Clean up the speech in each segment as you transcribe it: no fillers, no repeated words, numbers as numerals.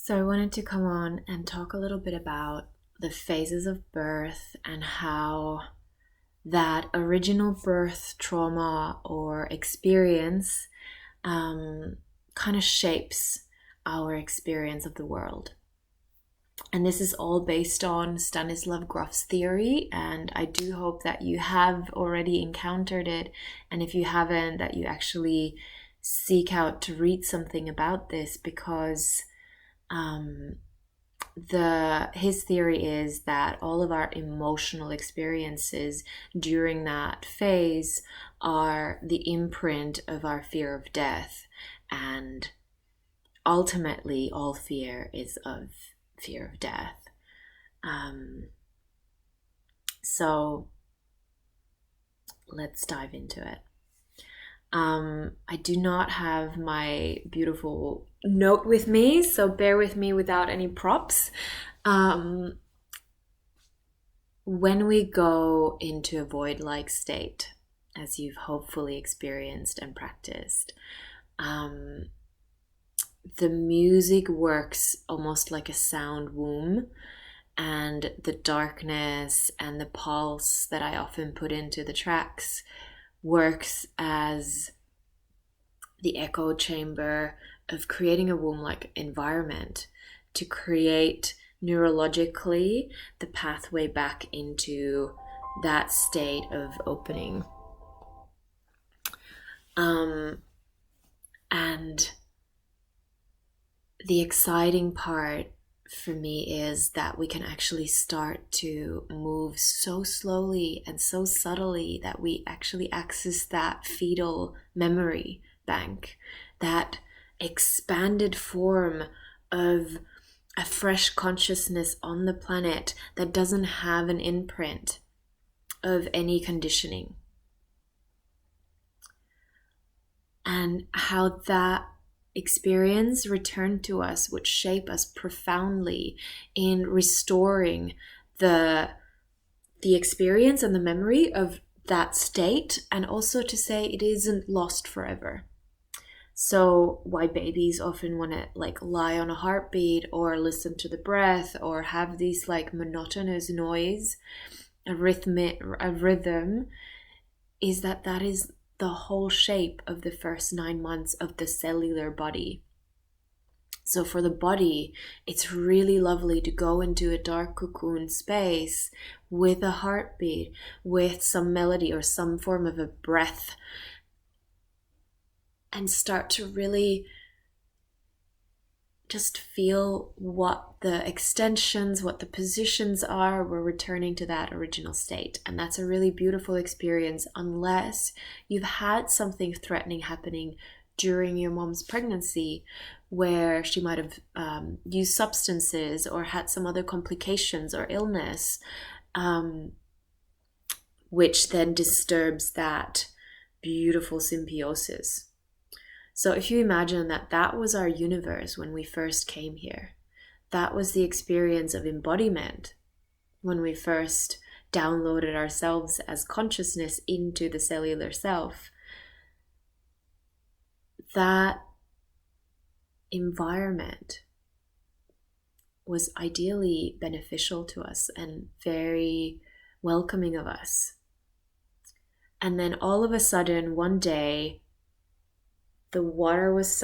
So, I wanted to come on and talk a little bit about the phases of birth and how that original birth trauma or experience kind of shapes our experience of the world. And this is all based on Stanislav Grof's theory, and I do hope that you have already encountered it, and if you haven't, that you actually seek out to read something about this, because his theory is that all of our emotional experiences during that phase are the imprint of our fear of death, and ultimately all fear is of fear of death. So let's dive into it. I do not have my beautiful note with me, so bear with me without any props. When we go into a void-like state, as you've hopefully experienced and practiced, the music works almost like a sound womb, and the darkness and the pulse that I often put into the tracks works as the echo chamber of creating a womb-like environment to create neurologically the pathway back into that state of opening. And the exciting part for me is that we can actually start to move so slowly and so subtly that we actually access that fetal memory bank, that expanded form of a fresh consciousness on the planet that doesn't have an imprint of any conditioning. And how that experience returned to us would shape us profoundly in restoring the experience and the memory of that state, and also to say it isn't lost forever. So why babies often want to lie on a heartbeat or listen to the breath or have these monotonous noise, a rhythm, is that is the whole shape of the first 9 months of the cellular body. So for the body, it's really lovely to go into a dark cocoon space with a heartbeat, with some melody or some form of a breath, and start to really just feel what the extensions, what the positions are. We're returning to that original state. And that's a really beautiful experience, unless you've had something threatening happening during your mom's pregnancy, where she might have used substances or had some other complications or illness, which then disturbs that beautiful symbiosis. So if you imagine that was our universe when we first came here, that was the experience of embodiment when we first downloaded ourselves as consciousness into the cellular self, that environment was ideally beneficial to us and very welcoming of us. And then all of a sudden, one day, the water was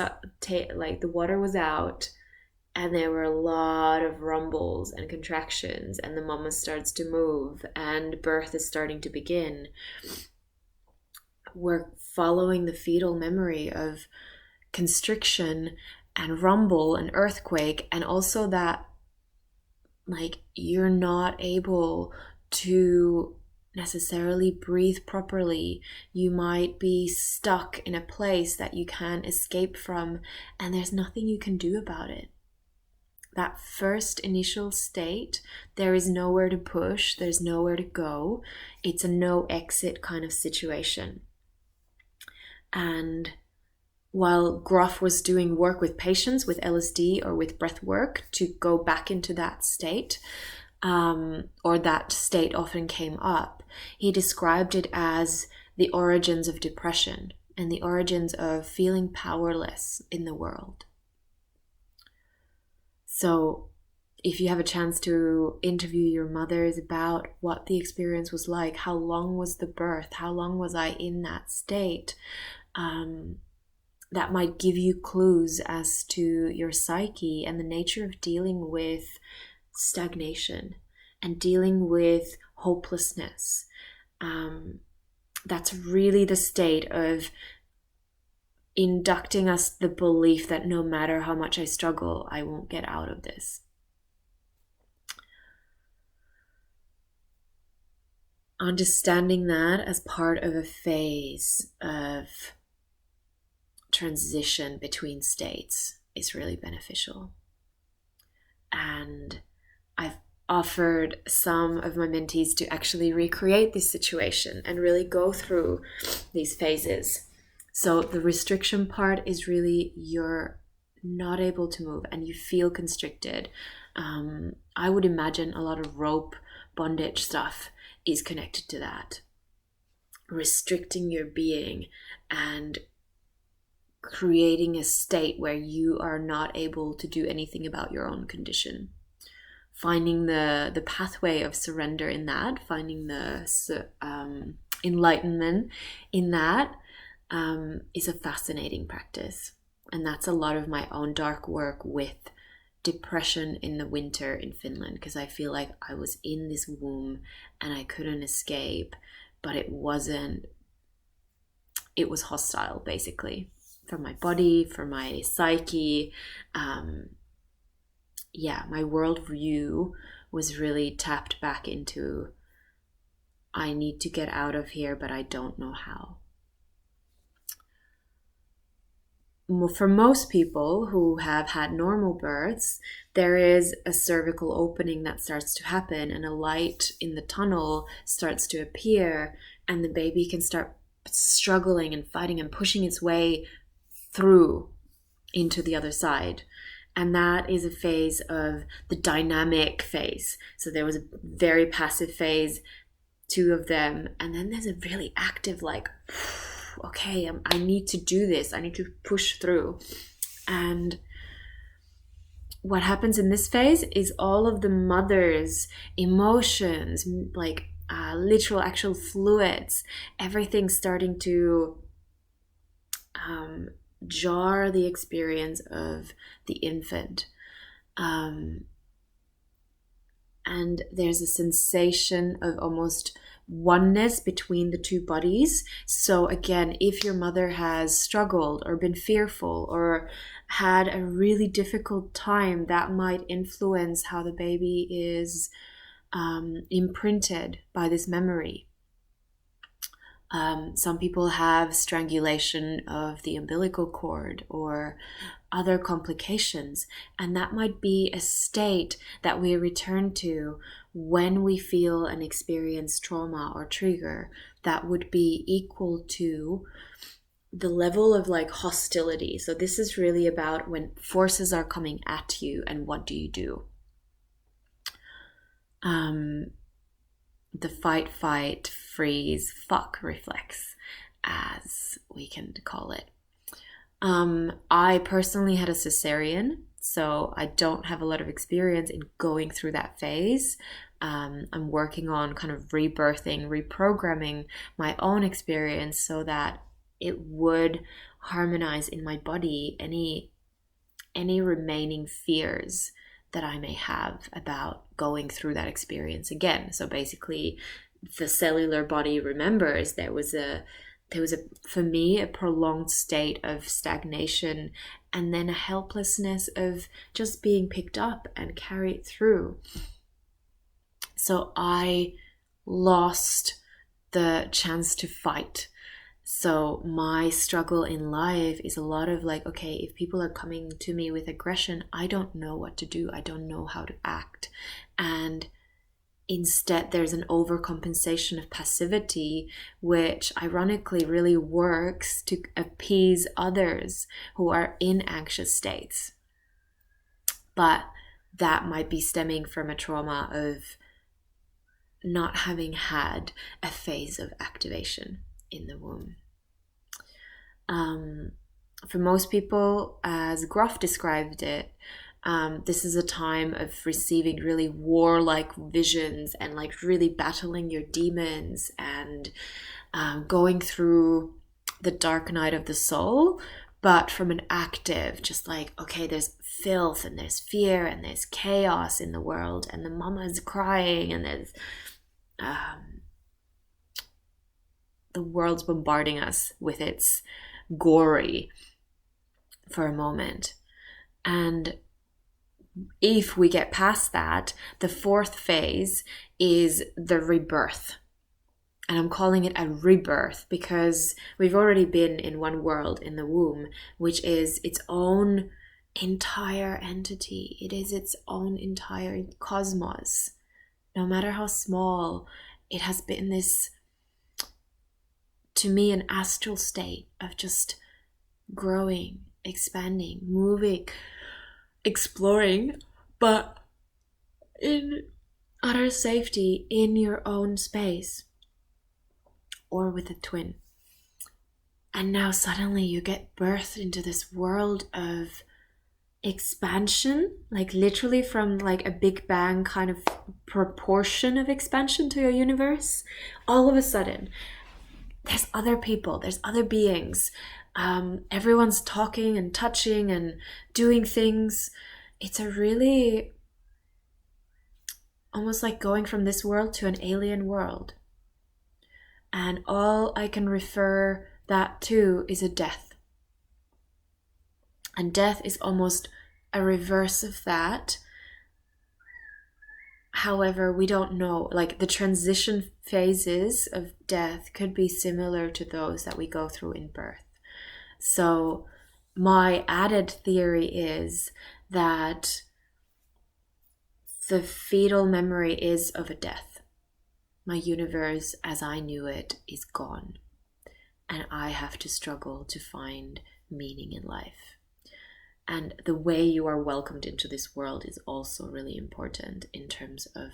out, and there were a lot of rumbles and contractions, and the mama starts to move, and birth is starting to begin. We're following the fetal memory of constriction and rumble and earthquake, and also that you're not able to necessarily breathe properly. You might be stuck in a place that you can't escape from, and there's nothing you can do about it. That first initial state, there is nowhere to push, there's nowhere to go. It's a no exit kind of situation. And while Grof was doing work with patients with LSD or with breath work to go back into that state, or that state often came up, he described it as the origins of depression and the origins of feeling powerless in the world. So if you have a chance to interview your mothers about what the experience was like, how long was the birth, how long was I in that state, that might give you clues as to your psyche and the nature of dealing with stagnation and dealing with hopelessness. That's really the state of inducting us the belief that no matter how much I struggle, I won't get out of this. Understanding that as part of a phase of transition between states is really beneficial. And I've offered some of my mentees to actually recreate this situation and really go through these phases. So the restriction part is really you're not able to move and you feel constricted. I would imagine a lot of rope bondage stuff is connected to that. Restricting your being and creating a state where you are not able to do anything about your own condition. Finding the pathway of surrender in that, finding the enlightenment in that, is a fascinating practice. And that's a lot of my own dark work with depression in the winter in Finland, because I feel like I was in this womb and I couldn't escape, but it was hostile basically for my body, for my psyche. My worldview was really tapped back into, I need to get out of here, but I don't know how. For most people who have had normal births, there is a cervical opening that starts to happen and a light in the tunnel starts to appear, and the baby can start struggling and fighting and pushing its way through into the other side. And that is a phase of the dynamic phase. So there was a very passive phase, 2 of them, and then there's a really active, like, okay, I need to do this. I need to push through. And what happens in this phase is all of the mother's emotions, like literal actual fluids, everything starting to jar the experience of the infant. And there's a sensation of almost oneness between the 2 bodies. So again, if your mother has struggled or been fearful or had a really difficult time, that might influence how the baby is imprinted by this memory. Some people have strangulation of the umbilical cord or other complications, and that might be a state that we return to when we feel and experience trauma or trigger that would be equal to the level of like hostility. So this is really about when forces are coming at you and what do you do? The fight, freeze, fuck reflex, as we can call it. I personally had a cesarean, so I don't have a lot of experience in going through that phase. I'm working on kind of rebirthing, reprogramming my own experience so that it would harmonize in my body any remaining fears that I may have about going through that experience again. So basically, the cellular body remembers there was for me a prolonged state of stagnation and then a helplessness of just being picked up and carried through. So I lost the chance to fight. So my struggle in life is a lot of like, okay, if people are coming to me with aggression, I don't know what to do. I don't know how to act. And instead, there's an overcompensation of passivity, which ironically really works to appease others who are in anxious states. But that might be stemming from a trauma of not having had a phase of activation in the womb. For most people, as Groff described it, This is a time of receiving really warlike visions and like really battling your demons and going through the dark night of the soul, but from an active, just like, okay, there's filth and there's fear and there's chaos in the world and the mama's crying and there's the world's bombarding us with its gory for a moment. And if we get past that, the fourth phase is the rebirth. And I'm calling it a rebirth because we've already been in one world in the womb, which is its own entire entity. It is its own entire cosmos. No matter how small, it has been this, to me, an astral state of just growing, expanding, moving, exploring, but in utter safety in your own space or with a twin. And now suddenly you get birthed into this world of expansion, like literally from like a Big Bang kind of proportion of expansion to your universe. All of a sudden, there's other people, there's other beings. Everyone's talking and touching and doing things. It's a really almost like going from this world to an alien world. And all I can refer that to is a death. And death is almost a reverse of that. However, we don't know, like the transition phases of death could be similar to those that we go through in birth. So my added theory is that the fetal memory is of a death. My universe as I knew it is gone. And I have to struggle to find meaning in life. And the way you are welcomed into this world is also really important in terms of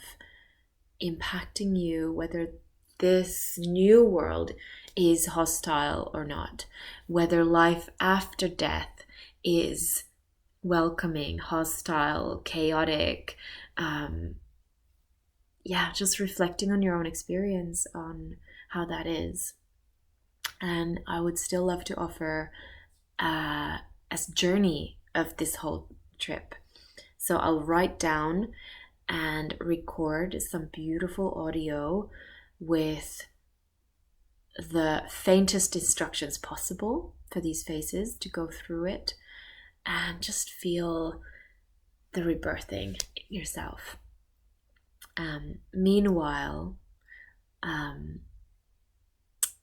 impacting you, whether this new world is hostile or not, whether life after death is welcoming, hostile, chaotic. Just reflecting on your own experience on how that is. And I would still love to offer a journey of this whole trip. So I'll write down and record some beautiful audio with the faintest instructions possible for these phases to go through it and just feel the rebirthing in yourself. Meanwhile,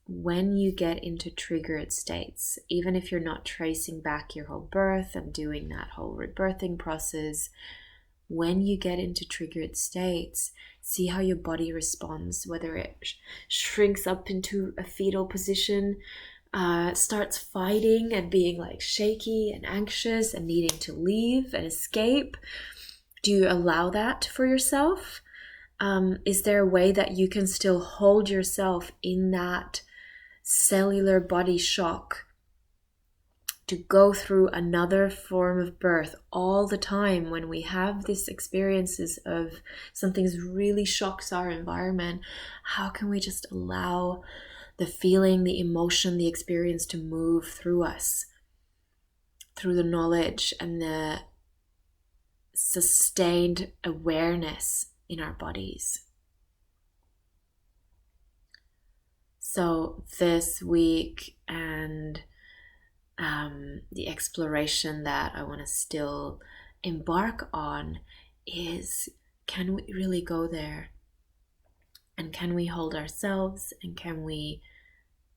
when you get into triggered states, even if you're not tracing back your whole birth and doing that whole rebirthing process, when you get into triggered states, see how your body responds, whether it shrinks up into a fetal position, starts fighting and being like shaky and anxious and needing to leave and escape. Do you allow that for yourself? Is there a way that you can still hold yourself in that cellular body shock to go through another form of birth all the time when we have these experiences of something's really shocks our environment? How can we just allow the feeling, the emotion, the experience to move through us, through the knowledge and the sustained awareness in our bodies? So this week and the exploration that I want to still embark on is, can we really go there? And can we hold ourselves? And can we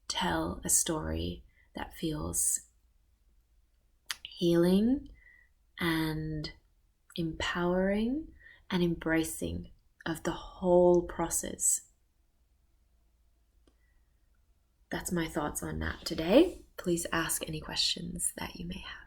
tell a story that feels healing and empowering and embracing of the whole process? That's my thoughts on that today. Please ask any questions that you may have.